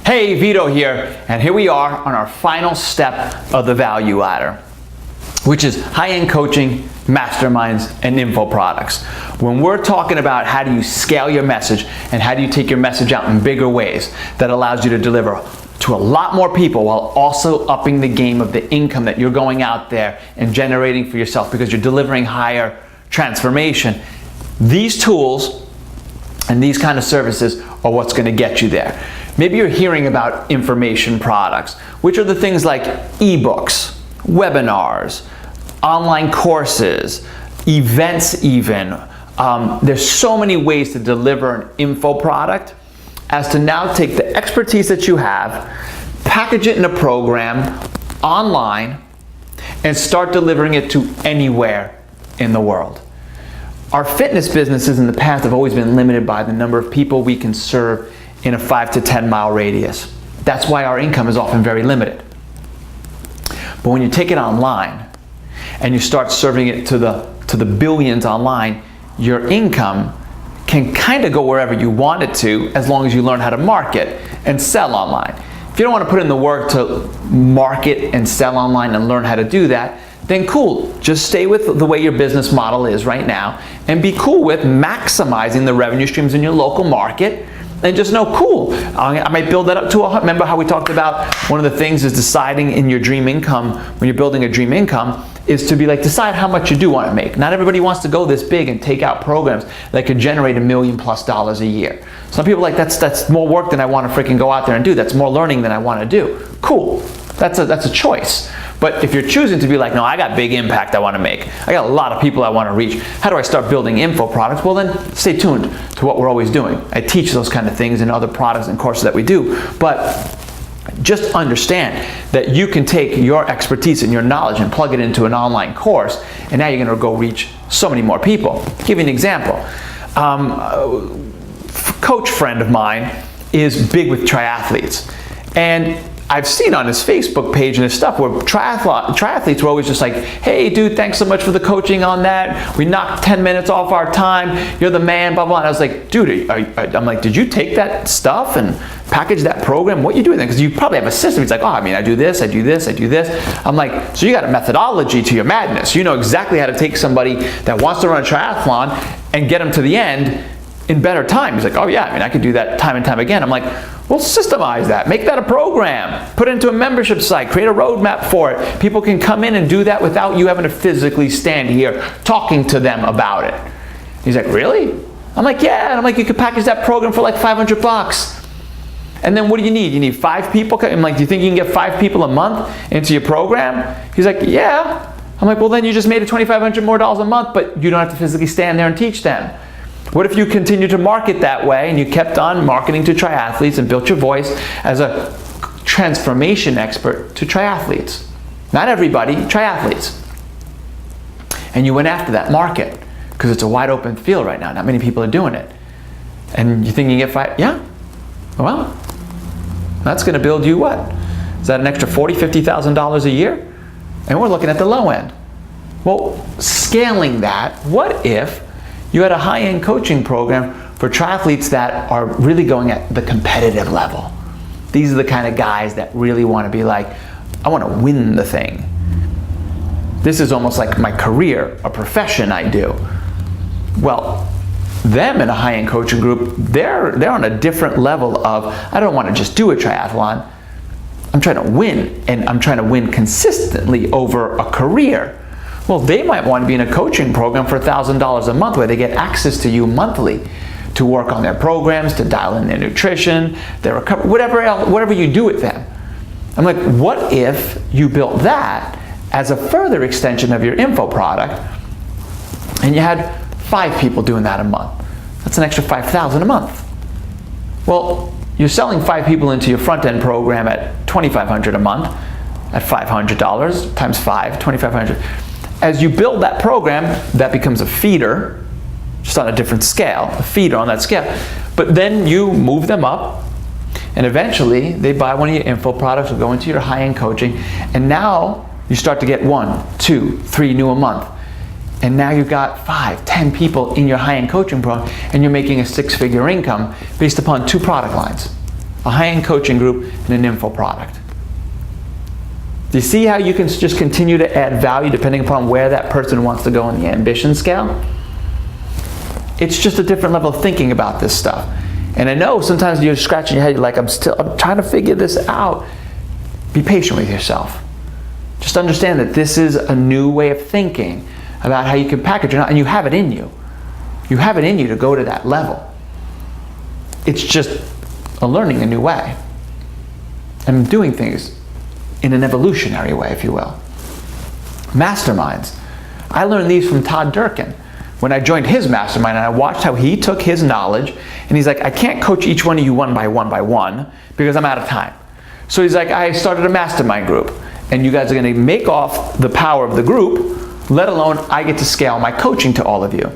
Hey, Vito here, and here we are on our final step of the value ladder, which is high-end coaching, masterminds, and info products. When we're talking about how do you scale your message and how do you take your message out in bigger ways that allows you to deliver to a lot more people while also upping the game of the income that you're going out there and generating for yourself because you're delivering higher transformation, these tools and these kind of services are what's going to get you there. Maybe you're hearing about information products, which are the things like ebooks, webinars, online courses, events even. There's so many ways to deliver an info product as to now take the expertise that you have, package it in a program online, and start delivering it to anywhere in the world. Our fitness businesses in the past have always been limited by the number of people we can serve in a 5 to 10 mile radius. That's why our income is often very limited. But when you take it online and you start serving it to the billions online, your income can kind of go wherever you want it to as long as you learn how to market and sell online. If you don't want to put in the work to market and sell online and learn how to do that, then cool, just stay with the way your business model is right now and be cool with maximizing the revenue streams in your local market. And just know, cool, I might build that up to remember how we talked about one of the things is deciding in your dream income, when you're building a dream income, is to be like, decide how much you do want to make. Not everybody wants to go this big and take out programs that could generate $1 million+ a year. Some people are like, that's more work than I want to freaking go out there and do. That's more learning than I want to do. Cool, that's a choice. But if you're choosing to be like, no, I got big impact I want to make. I got a lot of people I want to reach. How do I start building info products? Well, then stay tuned to what we're always doing. I teach those kind of things in other products and courses that we do. But just understand that you can take your expertise and your knowledge and plug it into an online course, and now you're going to go reach so many more people. I'll give you an example. A coach friend of mine is big with triathletes. And I've seen on his Facebook page and his stuff where triathletes were always just like, hey dude, thanks so much for the coaching on that. We knocked 10 minutes off our time. You're the man, blah, blah. And I was like, dude, I'm like, did you take that stuff and package that program? What are you doing there? Because you probably have a system. He's like, oh, I do this, I do this, I do this. I'm like, so you got a methodology to your madness. You know exactly how to take somebody that wants to run a triathlon and get them to the end in better time. He's like, oh yeah, I could do that time and time again. I'm like, well, systemize that. Make that a program. Put it into a membership site. Create a roadmap for it. People can come in and do that without you having to physically stand here talking to them about it. He's like, really? I'm like, yeah. And I'm like, you could package that program for like $500. And then what do you need? You need 5 people? I'm like, do you think you can get 5 people a month into your program? He's like, yeah. I'm like, well, then you just made it $2,500 more a month, but you don't have to physically stand there and teach them. What if you continue to market that way and you kept on marketing to triathletes and built your voice as a transformation expert to triathletes? Not everybody, triathletes. And you went after that market because it's a wide open field right now. Not many people are doing it. And you think you can get 5? Yeah. Well, that's going to build you what? Is that an extra $40,000, $50,000 a year? And we're looking at the low end. Well, scaling that, what if you had a high-end coaching program for triathletes that are really going at the competitive level? These are the kind of guys that really want to be like, I want to win the thing. This is almost like my career, a profession I do. Well, them in a high-end coaching group, they're on a different level of, I don't want to just do a triathlon. I'm trying to win, and I'm trying to win consistently over a career. Well, they might want to be in a coaching program for $1,000 a month where they get access to you monthly to work on their programs, to dial in their nutrition, their recovery, whatever you do with them. I'm like, what if you built that as a further extension of your info product and you had 5 people doing that a month? That's an extra $5,000 a month. Well, you're selling 5 people into your front-end program at $2,500 a month at $500 times 5, $2,500. As you build that program, that becomes a feeder, just on a different scale, a feeder on that scale. But then you move them up, and eventually they buy one of your info products or go into your high-end coaching, and now you start to get 1, 2, 3 new a month. And now you've got 5, 10 people in your high-end coaching program, and you're making a 6-figure income based upon 2 product lines. a high-end coaching group, and an info product. Do you see how you can just continue to add value depending upon where that person wants to go on the ambition scale? It's just a different level of thinking about this stuff. And I know sometimes you're scratching your head, you're like, I'm trying to figure this out. Be patient with yourself. Just understand that this is a new way of thinking about how you can package it, and you have it in you. You have it in you to go to that level. It's just learning a new way and doing things in an evolutionary way, if you will. Masterminds. I learned these from Todd Durkin. When I joined his mastermind and I watched how he took his knowledge, and he's like, I can't coach each one of you one by one because I'm out of time. So he's like, I started a mastermind group, and you guys are going to make off the power of the group, let alone I get to scale my coaching to all of you.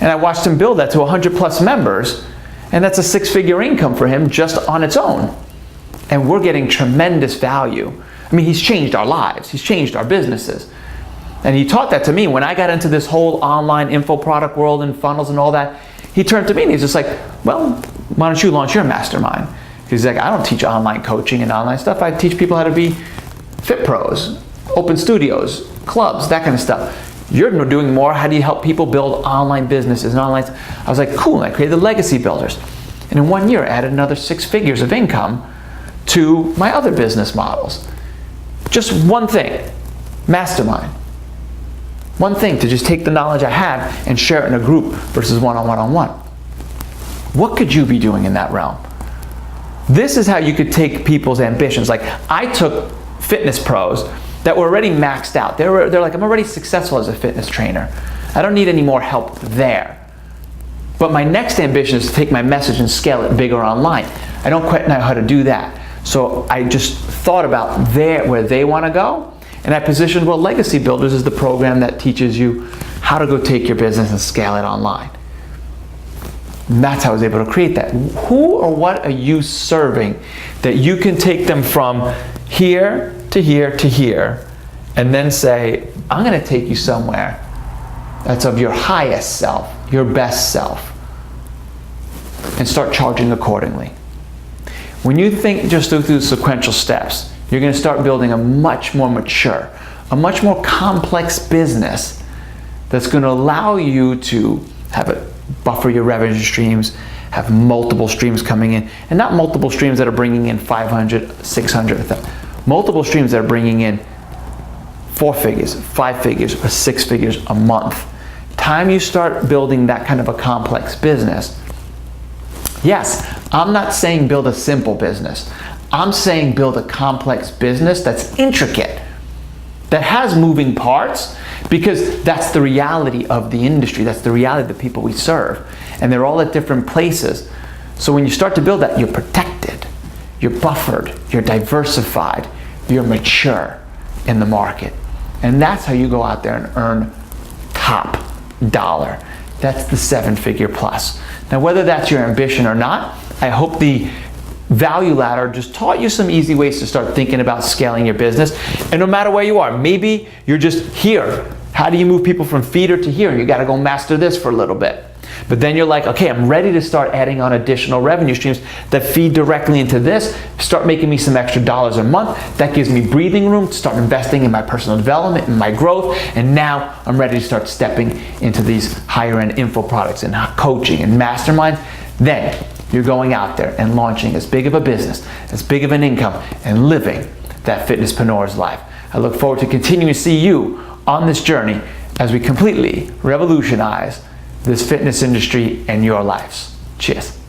And I watched him build that to 100 plus members, and that's a 6-figure income for him just on its own. And we're getting tremendous value. I mean, he's changed our lives. He's changed our businesses. And he taught that to me when I got into this whole online info product world and funnels and all that. He turned to me and he's just like, well, why don't you launch your mastermind? He's like, I don't teach online coaching and online stuff. I teach people how to be fit pros, open studios, clubs, that kind of stuff. You're doing more. How do you help people build online businesses and online? I was like, cool. And I created the Legacy Builders. And in 1 year, I added another 6 figures of income to my other business models. Just one thing, mastermind. One thing to just take the knowledge I have and share it in a group versus one-on-one. What could you be doing in that realm? This is how you could take people's ambitions. Like, I took fitness pros that were already maxed out. They're like, I'm already successful as a fitness trainer. I don't need any more help there. But my next ambition is to take my message and scale it bigger online. I don't quite know how to do that. So I just thought about where they want to go, and I positioned, well, Legacy Builders is the program that teaches you how to go take your business and scale it online. And that's how I was able to create that. Who or what are you serving that you can take them from here to here to here, and then say, I'm going to take you somewhere that's of your highest self, your best self, and start charging accordingly. When you think just through the sequential steps, you're going to start building a much more mature, a much more complex business that's going to allow you to have a buffer your revenue streams, have multiple streams coming in, and not multiple streams that are bringing in 500, 600, multiple streams that are bringing in 4 figures, 5 figures, or 6 figures a month. Time you start building that kind of a complex business. Yes, I'm not saying build a simple business. I'm saying build a complex business that's intricate, that has moving parts, because that's the reality of the industry. That's the reality of the people we serve. And they're all at different places. So when you start to build that, you're protected, you're buffered, you're diversified, you're mature in the market. And that's how you go out there and earn top dollar. That's the 7-figure plus. Now, whether that's your ambition or not, I hope the value ladder just taught you some easy ways to start thinking about scaling your business. And no matter where you are, maybe you're just here. How do you move people from feeder to here? You got to go master this for a little bit. But then you're like, okay, I'm ready to start adding on additional revenue streams that feed directly into this, start making me some extra dollars a month. That gives me breathing room to start investing in my personal development and my growth. And now I'm ready to start stepping into these higher end info products and coaching and masterminds. Then you're going out there and launching as big of a business, as big of an income, and living that fitnesspreneur's life. I look forward to continuing to see you on this journey as we completely revolutionize this fitness industry and your lives. Cheers.